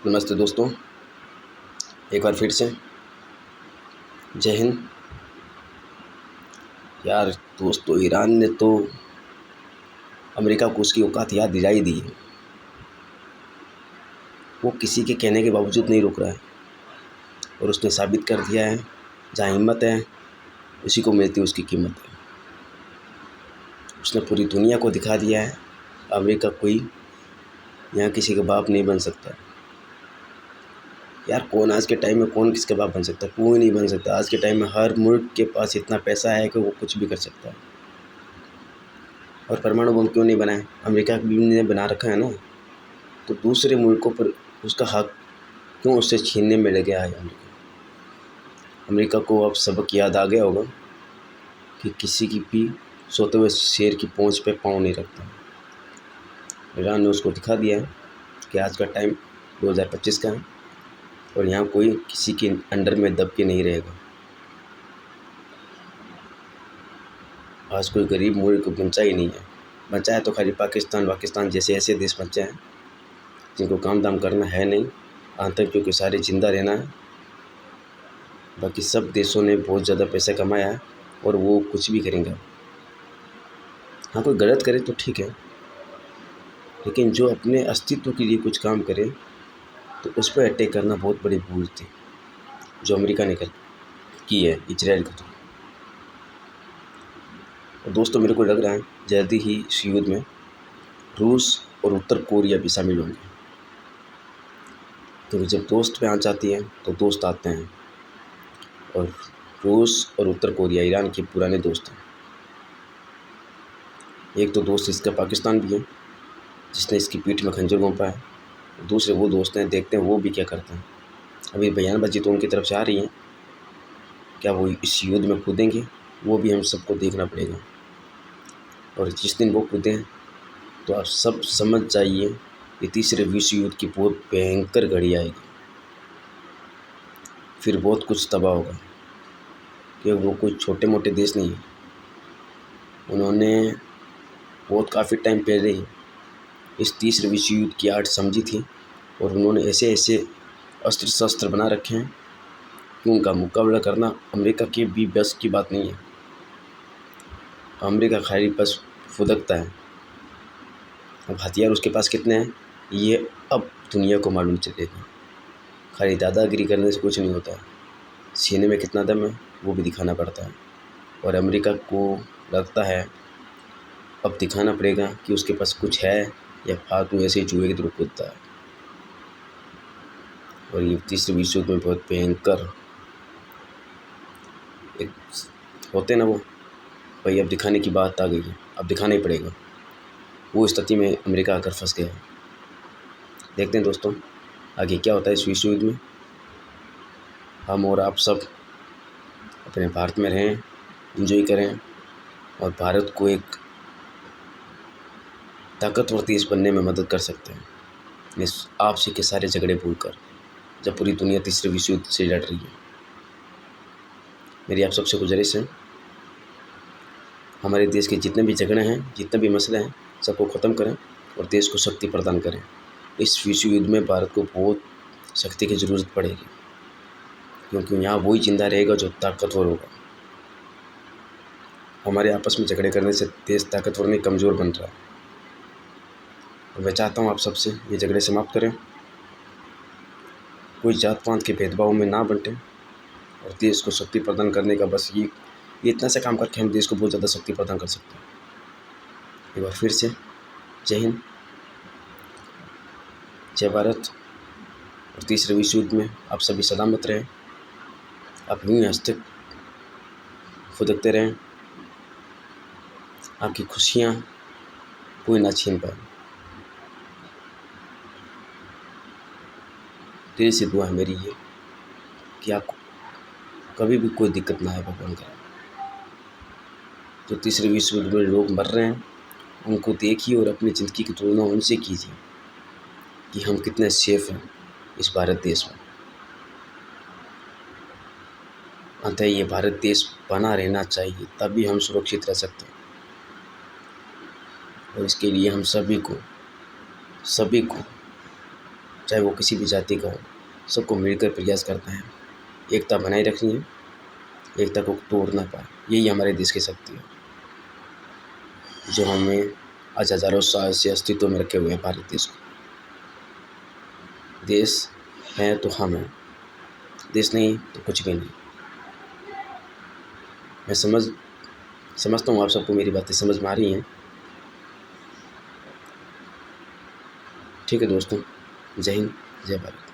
नमस्ते दोस्तों, एक बार फिर से जय हिंद। यार दोस्तों, ईरान ने तो अमेरिका को उसकी औकात याद दिला ही दी है। वो किसी के कहने के बावजूद नहीं रुक रहा है और उसने साबित कर दिया है, जहाँ हिम्मत है उसी को मिलती है उसकी कीमत है। उसने पूरी दुनिया को दिखा दिया है अमेरिका कोई यहाँ किसी का बाप नहीं बन सकता। यार कौन आज के टाइम में कौन किसका बाप बन सकता है? कोई नहीं बन सकता। आज के टाइम में हर मुल्क के पास इतना पैसा है कि वो कुछ भी कर सकता है। और परमाणु बम क्यों नहीं बनाए? अमेरिका भी ने बना रखा है ना, तो दूसरे मुल्कों पर उसका हक क्यों उससे छीनने में लगे है? अमेरिका को अब सबक याद आ गया होगा कि किसी की भी सोते हुए शेर की पूंछ पे पाँव नहीं रखता। ईरान ने उसको दिखा दिया है कि आज का टाइम 2025 का है और यहाँ कोई किसी के अंडर में दब के नहीं रहेगा। आज कोई गरीब मुल्क बचा ही नहीं है। बचा है तो खाली पाकिस्तान जैसे ऐसे देश बचे हैं जिनको काम दाम करना है नहीं, आतंकियों के सारे जिंदा रहना है। बाकी सब देशों ने बहुत ज़्यादा पैसा कमाया है और वो कुछ भी करेंगे। हाँ, कोई गलत करे तो ठीक है, लेकिन जो अपने अस्तित्व के लिए कुछ काम करे तो उस पर अटैक करना बहुत बड़ी भूल थी जो अमेरिका ने की है इजराइल को। और दोस्तों, मेरे को लग रहा है जल्दी ही इस युद्ध में रूस और उत्तर कोरिया भी शामिल होंगे, क्योंकि जब दोस्त पे आँच आती है तो दोस्त आते हैं। और रूस और उत्तर कोरिया ईरान के पुराने दोस्त हैं। एक तो दोस्त इसका पाकिस्तान भी है जिसने इसकी पीठ में खंजर घोंपा है, दूसरे वो दोस्त हैं, देखते हैं वो भी क्या करते हैं। अभी बयानबाजी तो उनकी तरफ से आ रही है, क्या वो इस युद्ध में कूदेंगे वो भी हम सबको देखना पड़ेगा। और जिस दिन वो कूदें तो आप सब समझ जाइए कि तीसरे विश्व युद्ध की बहुत भयंकर घड़ी आएगी। फिर बहुत कुछ तबाह होगा, क्योंकि वो कोई छोटे मोटे देश नहीं है। उन्होंने बहुत काफ़ी टाइम पहले ही इस तीसरे विश्व युद्ध की आड़ समझी थी और उन्होंने ऐसे ऐसे अस्त्र शस्त्र बना रखे हैं कि उनका मुकाबला करना अमेरिका की भी बस की बात नहीं है। अमेरिका खाली बस फुदकता है। अब हथियार उसके पास कितने हैं ये अब दुनिया को मालूम चलेगा। खाली दादागिरी करने से कुछ नहीं होता है। सीने में कितना दम है वो भी दिखाना पड़ता है। और अमेरिका को लगता है अब दिखाना पड़ेगा कि उसके पास कुछ है या फालतू ऐसे ही चूहे की तरह कूदता है। और ये तीसरे विश्व युद्ध में बहुत भयंकर एक होते ना वो भाई, अब दिखाने की बात आ गई है, अब दिखाना ही पड़ेगा। वो स्थिति में अमेरिका आकर फंस गया है। देखते हैं दोस्तों आगे क्या होता है इस विश्व युद्ध में। हम और आप सब अपने भारत में रहें, एंजॉय करें और भारत को एक ताकतवर देश बनने में मदद कर सकते हैं इस आपसी के सारे झगड़े भूलकर, जब पूरी दुनिया तीसरे विश्व युद्ध से लड़ रही है। मेरी आप सबसे गुजारिश है, हमारे देश के जितने भी झगड़े हैं, जितने भी मसले हैं, सबको ख़त्म करें और देश को शक्ति प्रदान करें। इस विश्व युद्ध में भारत को बहुत शक्ति की ज़रूरत पड़ेगी, क्योंकि यहाँ वही जिंदा रहेगा जो ताकतवर होगा। हमारे आपस में झगड़े करने से देश ताकतवर नहीं कमज़ोर बन रहा है। और मैं चाहता हूँ आप सबसे ये झगड़े समाप्त करें, कोई जात पात के भेदभाव में ना बंटे और देश को शक्ति प्रदान करने का बस ये इतना सा काम करके हम देश को बहुत ज़्यादा शक्ति प्रदान कर सकते हैं। एक बार फिर से जय हिंद, जय भारत। और तीसरे विश्व युद्ध में आप सभी सलामत रहें, आप यूँ ही हंसते फुदकते रहें, आपकी खुशियाँ कोई ना छीन पाए। दिल से दुआ है मेरी ये कि आपको कभी भी कोई दिक्कत ना आए भगवान का। जो तीसरे विश्व युद्ध में लोग मर रहे हैं उनको देखिए और अपनी ज़िंदगी की तुलना उनसे कीजिए कि हम कितने सेफ हैं इस भारत देश में। अतः ये भारत देश बना रहना चाहिए, तभी हम सुरक्षित रह सकते हैं। और इसके लिए हम सभी को चाहे वो किसी भी जाति का हो, सबको मिलकर प्रयास करते हैं। एकता बनाए रखनी है, एकता को तोड़ ना पाए, यही हमारे देश की शक्ति है जो हमें आज हज़ारों साल से अस्तित्व में रखे हुए हैं। भारत देश को, देश है तो हम हैं, देश नहीं तो कुछ भी नहीं। मैं समझता हूँ आप सबको मेरी बातें समझ में आ रही हैं। ठीक है दोस्तों, जय हिंद, जय भारत।